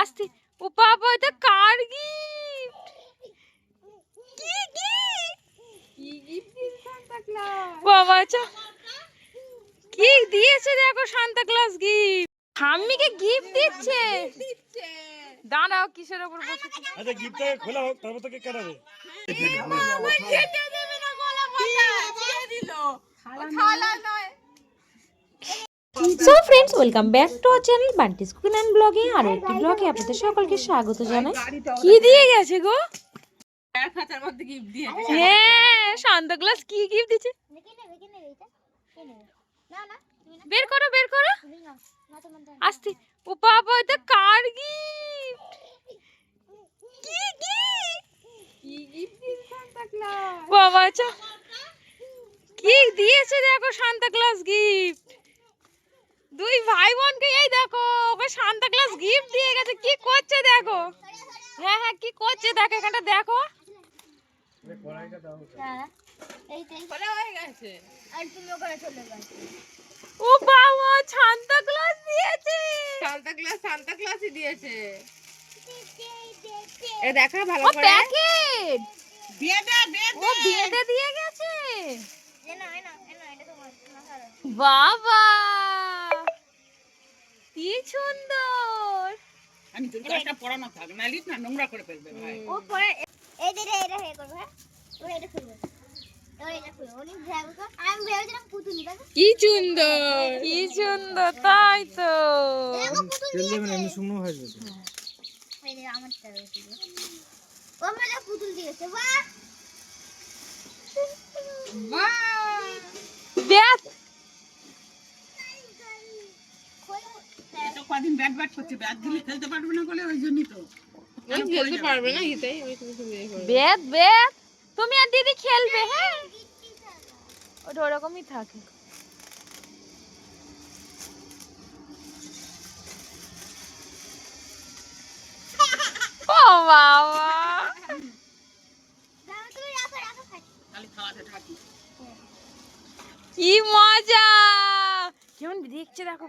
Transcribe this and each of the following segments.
আসতে ও বাবা এটা কার গিফট? কি গিফট সান্তা ক্লজ? বাবা আচ্ছা কি দিয়েছে দেখো সান্তা ক্লজ গিফট। ঠাম্মিকে গিফট দিচ্ছে। দাঁড়াও কিসের উপর বসে? আচ্ছা গিফটটা খোলা হোক তারপর তো কেক কাটাবে। So friends, welcome back to our channel Bunty's cooking and ব্লগে। আর একটি ব্লগে আপনাদের সকলকে স্বাগত জানাই। কি দিয়ে গেছে গো? খাঁচার মধ্যে গিফট দিয়েছে। হ্যাঁ, সান্তা ক্লজ কি গিফট দিয়েছে? বের করো বের করো। আসতে ও বাবা এটা কার গিফট? কি গিফট দিয়েছে সান্তা ক্লজ? বাবা আচ্ছা কি দিয়েছে দেখো সান্তা ক্লজ গিফট। দুই ভাই বোনকে এই দেখো ওকে সান্তা ক্লজ গিফট দিয়ে গেছে। কি করছে দেখো। হ্যাঁ হ্যাঁ কি করছে দেখো, এখানটা দেখো। ও বাবা সান্তা ক্লজ দিয়েছে। সান্তা ক্লজই দিয়েছে। এ দেখা ভালো ও করে। প্যাকেট ও বেঁধে দিয়ে গেছে। বাবা কি সুন্দর। আমি তোর কাজটা পড়ানো থাক না লিখ না নোংরা করে ফেলবে ভাই। ও পরে এই যে এটা হে করবে। হ্যাঁ ওরে এটা খুলবে। ওরে এটা খুলবে। উনি ভেবে আমি ভেবেছিলাম পুতুল নিবে। কি সুন্দর তাই তো। তেল দেবেন এমনি শুকনো হয়ে যাবে। এই যে আমার টাকা ছিল। ও মেলা পুতুল দিয়েছে। বাহ বাহ! দেখ এটা কদিন ব্যাট করছে, ব্যাট দিলে খেলতে পারবে না বলে ওই জন্যই তো। ওই খেলতে পারবে না হিতেই ওই তুমি বেদ তুমি আর দিদি খেলবে। হ্যাঁ ওটা ওরকমই থাকে। ও বাবা দাও তুমি রাখো রাখো খাই। খালি খাওয়াতে থাকি। কি মজা, কেমন দেখছে দেখো।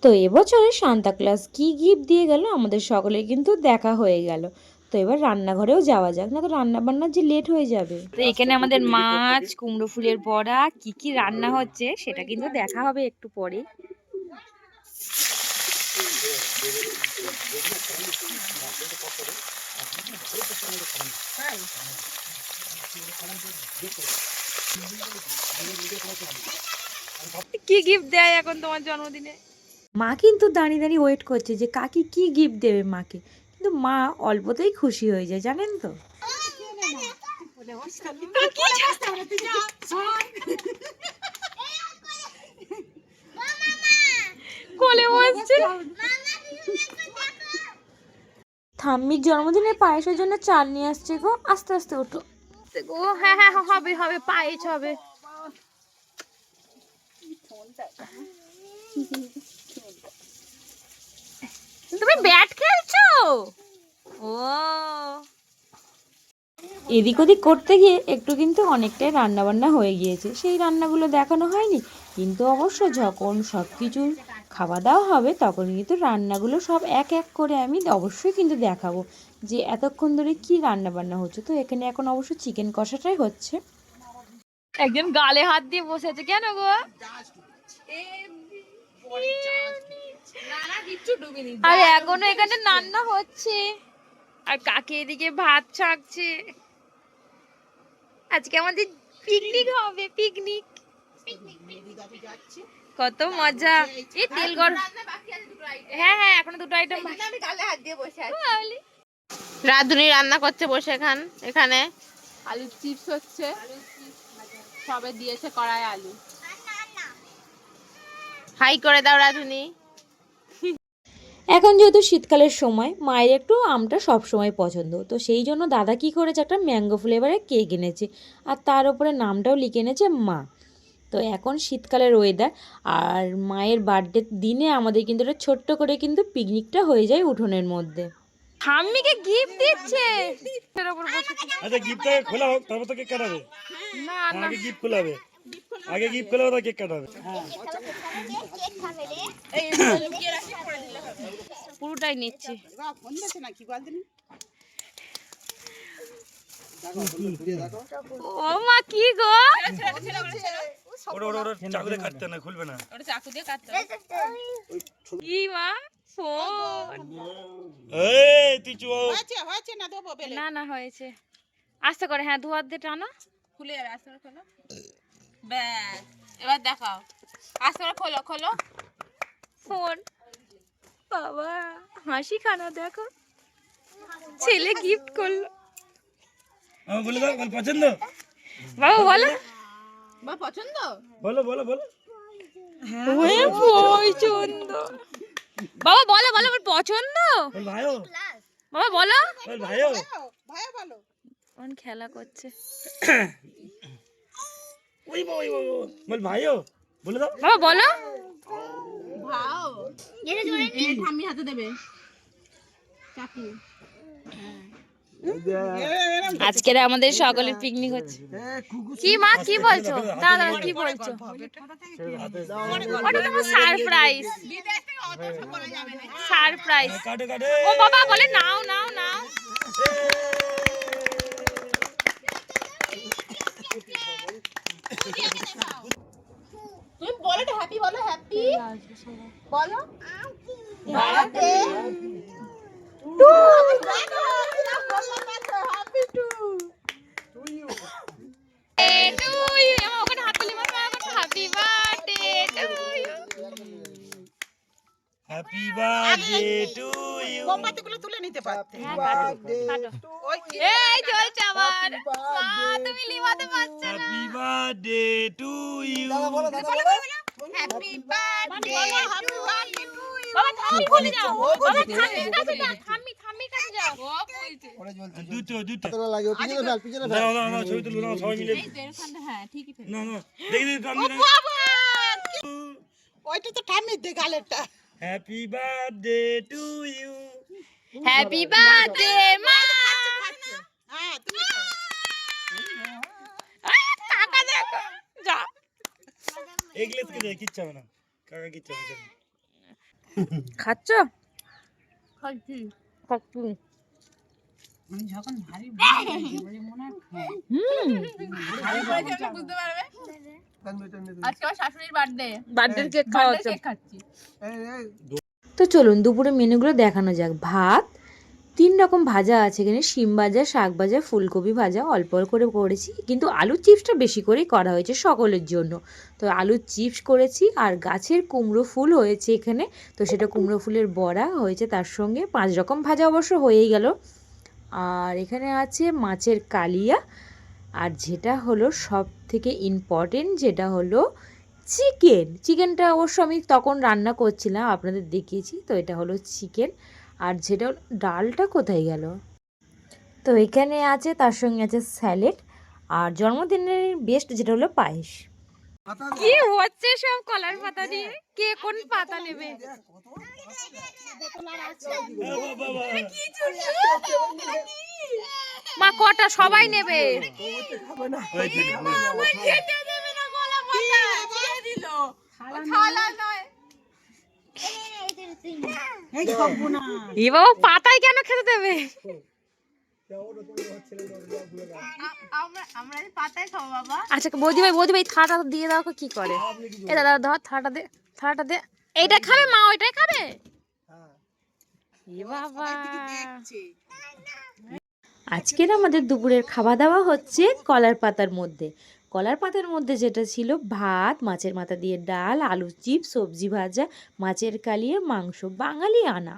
তো এবছরে সান্তা ক্লজ কি গিফট দিয়ে গেল আমাদের সকলের কিন্তু দেখা হয়ে গেল। তো এবার রান্নাঘরেও যাওয়া যাক, না তো রান্না বান্নার যে লেট হয়ে যাবে। তো এখানে আমাদের মাছ, কুমড়ো ফুলের বড়া, কি কি রান্না হচ্ছে সেটা কিন্তু দেখা হবে একটু পরে। কি গিফট দেয় এখন তোমার জন্মদিনে? মা কিন্তু দাঁড়িয়ে দাঁড়িয়ে ওয়েট করছে যে কাকি কি গিফট দেবে মাকে, কিন্তু মা অল্পতেই খুশি হয়ে যায় জানেন তো। কোলে বসছে। ঠাম্মির জন্মদিনে পায়েসের জন্য চাল নিয়ে আসছে গো। আস্তে আস্তে ওঠো গো। হ্যাঁ হ্যাঁ হবে হবে পায়েস হবে। তুমি ব্যাট খেলছো? ও এদিক ওদিক করতে গিয়ে একটু কিন্তু অনেকটাই রান্না বান্না হয়ে গিয়েছে, সেই রান্নাগুলো দেখানো হয়নি। কিন্তু অবশ্য যখন সব কিছু খাওয়া দাওয়া হবে তখন কিন্তু রান্নাগুলো সব এক এক করে আমি অবশ্যই কিন্তু দেখাবো যে এতক্ষণ ধরে কি রান্না বান্না হচ্ছে। তো এখানে এখন অবশ্য চিকেন কষাটাই হচ্ছে। একজন গালে হাত দিয়ে বসে আছে কেন গো? আর এখনো এখানে রান্না হচ্ছে আর কাকে এদিকে ভাত ছাকছে। আজকে আমাদের পিকনিক হবে, পিকনিক। কত মজা। এই তেল গরম। হ্যাঁ হ্যাঁ এখনো দুটো আইটেম। রাধুনি রান্না করছে বসে এখানে আলু চিপস হচ্ছে, সবে দিয়েছে কড়াই আলু। হাই করে দাও রাধুনি। এখন যেহেতু শীতকালের সময়, মায়ের একটু আমটা সব সময় পছন্দ, তো সেই জন্য দাদা কি করেছে একটা ম্যাঙ্গো ফ্লেভারের কেক এনেছে আর তার উপরে নামটাও লিখে এনেছে মা। তো এখন শীতকালের ওয়েদার আর মায়ের বার্থডের দিনে আমাদের কিন্তু একটা ছোট্ট করে কিন্তু পিকনিকটা হয়ে যায় উঠোনের মধ্যে। ঠাম্মিকে গিফট দিচ্ছে। আচ্ছা গিফটটা খোলা হোক তারপর তো কেক কাটাবে। না আগে গিফট খোলাবে, আগে গিফট খোলাবে তারপর কেক কাটাবে। কেক খাবে রে। এই লুকিয়ে রাখি পরে দিলে হবে। পুরোটাই নিচ্ছি। বাবা ফোন দিচ্ছে না কি বলদিন? ও মা কি গো? ওটা চাকু দিয়ে কাটতে না, খুলবে না। ওটা চাকু দিয়ে কাটতে কি মা ফোন? এই তুই চুপ। হয়েছে না দেবো বেলে না না হয়েছে। আস্তে করে, হ্যাঁ দু হাত দিয়ে টানো। খুলে যাবে আস্তে করে খোলো। ব্যাস এবার দেখাও আস্তে করে খোলো খোলো। ফোন বাবা হাসি খানা দেখো, ছেলে গিফট করলো। আমার বলে দাও, বল পছন্দ। বাবা বলো। বা পছন্দ? বলো বলো বলো। ওরে পছন্দ। বাবা বলো বলো আমার পছন্দ। বল ভাইও, বাবা বলো। বল ভাইও। ভাইয়া ভালো। কোন খেলা করছে? ওই বল ভাইও, বলে দাও। বাবা বলো। ভাও এটা জোরে এই ঠাম্মি হাতে দেবে চাকু। আজকের আমাদের সকলের পিকনিক হচ্ছে। কি মা কি বলছো? দাদা কি বলছো? ওটা তো সারপ্রাইজ, বিদেশ থেকে অত সব করা যাবে না। সারপ্রাইজ। কাটে কাটে। ও বাবা বলে নাও নাও নাও। তুমি বলো তো হ্যাপি বলো হ্যাপি বলো বার্থডে টু হ্যাপি টু ওখানে হাত তুলি মারো, happy birthday to you. Happy birthday to you. মোমবাতিগুলো তুলে নিতে পারতে। ওই এই চলছে আমার। মা তুমি লিমাতে পারছো না। Happy birthday to you. Happy birthday happy birthday to you. বাবা থামি খুলে যাও। বাবা থামির কাছে যাও, থামির কাছে যাও। ও বলছে দুটো দুটো। পিছনে দাও দাও দাও, ছবি তুলো, দাও সবাই মিলে। হ্যাঁ ঠিকই ফেলে না না, দেখি দেখি কান দিলে। ওইটা তো ঠাম্মির দে গালেরটা। Happy birthday to you. Happy birthday মা। হ্যাঁ তুমি টাকা দেখো যা। এগলেস কে দে, কিচ্ছু হবে না। কাকা কিচ্ছু হবে না। খাচ্ছ? খাচ্ছি খাচ্ছি। আমি যখন ভারী মনে হয় বুঝতে পারবে আজকে আমার শাশুড়ির বার্থডে বার্থডে কেক খাওয়া হচ্ছে। কেক খাচ্ছি। তো চলুন দুপুরে মেনুগুলো দেখানো যাক। ভাত, 3 রকম ভাজা আছে এখানে, শিম ভাজা, শাক ভাজা, ফুলকপি ভাজা, অল্প অল্প করে করেছি, কিন্তু আলুর চিপসটা বেশি করেই করা হয়েছে সকলের জন্য। তো আলুর চিপস করেছি, আর গাছের কুমড়ো ফুল হয়েছে এখানে, তো সেটা কুমড়ো ফুলের বড়া হয়েছে, তার সঙ্গে 5 রকম ভাজা অবশ্য হয়েই গেল। আর এখানে আছে মাছের কালিয়া, আর যেটা হলো সব থেকে ইম্পর্টেন্ট, যেটা হলো চিকেনটা অবশ্য আমি তখন রান্না করছিলাম, আপনাদের দেখিয়েছি। তো এটা হলো চিকেন। আর যেটা ডালটা কোথায় গেল? তো এখানে আছে, তার সঙ্গে আছে স্যালাড, আর জন্মদিনের বেস্ট যেটা হলো পায়েস। কি হচ্ছে সব কলার পাতা দিয়ে? কে কোন পাতা নেবে? মা কটা সবাই নেবে? এ বাবা পাতায় কেন খেতে দেবে? আমরা পাতায় খাবো বাবা। আচ্ছা বৌদি ভাই থালাটা দিয়ে দাও, কি করে? এ দাদা ধর থালাটা দে। এইটা খাবে মা, ওইটাই খাবে? এ বাবা। আজকের আমাদের দুপুরের খাওয়া দাওয়া হচ্ছে কলার পাতার মধ্যে। কলার পাতার মধ্যে যেটা ছিল ভাত, মাছের মাথা দিয়ে ডাল, আলু চিপস, সবজি ভাজা, মাছের কালিয়া, মাংস, বাঙালি আনা।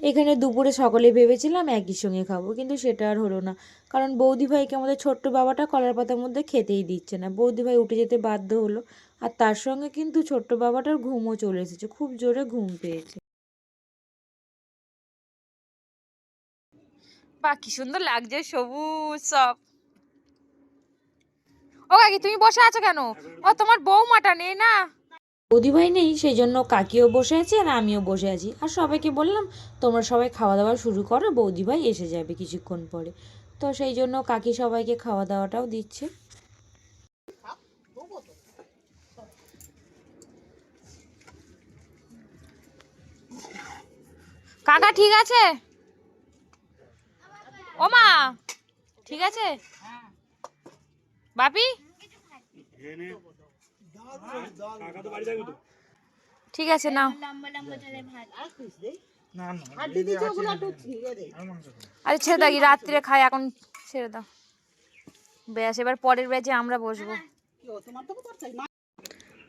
এখানে দুপুরে সকলে ভেবেছিলাম একই সঙ্গে খাবো, কিন্তু সেটা আর হলো না, কারণ বৌদি ভাইকে আমাদের ছোট্ট বাবাটা কলার পাতার মধ্যে খেতেই দিচ্ছে না। বৌদি ভাই উঠে যেতে বাধ্য হলো, আর তার সঙ্গে কিন্তু ছোট্ট বাবাটার ঘুমও চলে এসেছে, খুব জোরে ঘুম পেয়েছে। বাহ কি সুন্দর লাগছে সবুজ সব। ও কাকি তুমি বসে আছো কেন? ও তোমার বৌমাটা নেই না? বৌদি ভাই নেই, সেই জন্য কাকিও বসে আছে আর আমিও বসে আছি। আর সবাইকে বললাম তোমরা সবাই খাওয়া দাওয়া শুরু করো, বৌদি ভাই এসে যাবে কিছুক্ষণ পরে। তো সেই জন্য কাকি সবাইকে খাওয়া দাওয়াটাও দিচ্ছে। কাকা ঠিক আছে? ও মা ঠিক আছে? বাপি কাকা তো বাড়ি যাবে তো। ঠিক আছে নাও। লম্বা লম্বা চলে ভাত আরে ছেড়ে দাও, রাত্রে খাই, এখন ছেড়ে দাও। ব্যাস এবার পরের ব্যাচে আমরা বসবো।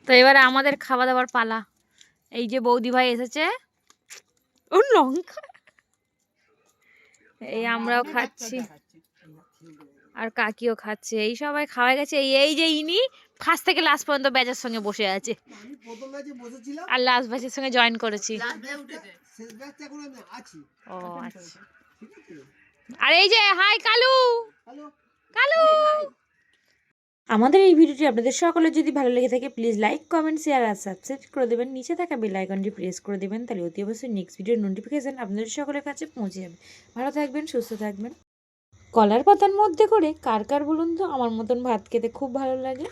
তো এবারে আমাদের খাওয়া দাওয়ার পালা। এই যে বৌদি ভাই এসেছে, ও লঙ্কা, এই আমরাও খাচ্ছি আর কাকিও খাচ্ছে, এই সবাই খাওয়া গেছে। এই যে ইনি ফার্স্ট থেকে লাস্ট পর্যন্ত ব্যাচের সঙ্গে বসে আছে, আর লাস্ট ব্যাচের সঙ্গে জয়েন করেছি। ও আচ্ছা। আর এই যে হাই কালু, কালু। আমাদের এই ভিডিওটি আপনাদের সকলের যদি ভালো লেগে থাকে প্লিজ লাইক কমেন্ট শেয়ার আর সাবস্ক্রাইব করে দেবেন। নিচে থাকা বেল আইকনটি প্রেস করে দেবেন, তাহলে অতি অবশ্যই নেক্সট ভিডিওর নোটিফিকেশন আপনাদের সকলের কাছে পৌঁছে যাবে। ভালো থাকবেন, সুস্থ থাকবেন। কলার পাতার মধ্যে করে কার কার বলুন তো আমার মতন ভাত খেতে খুব ভালো লাগে।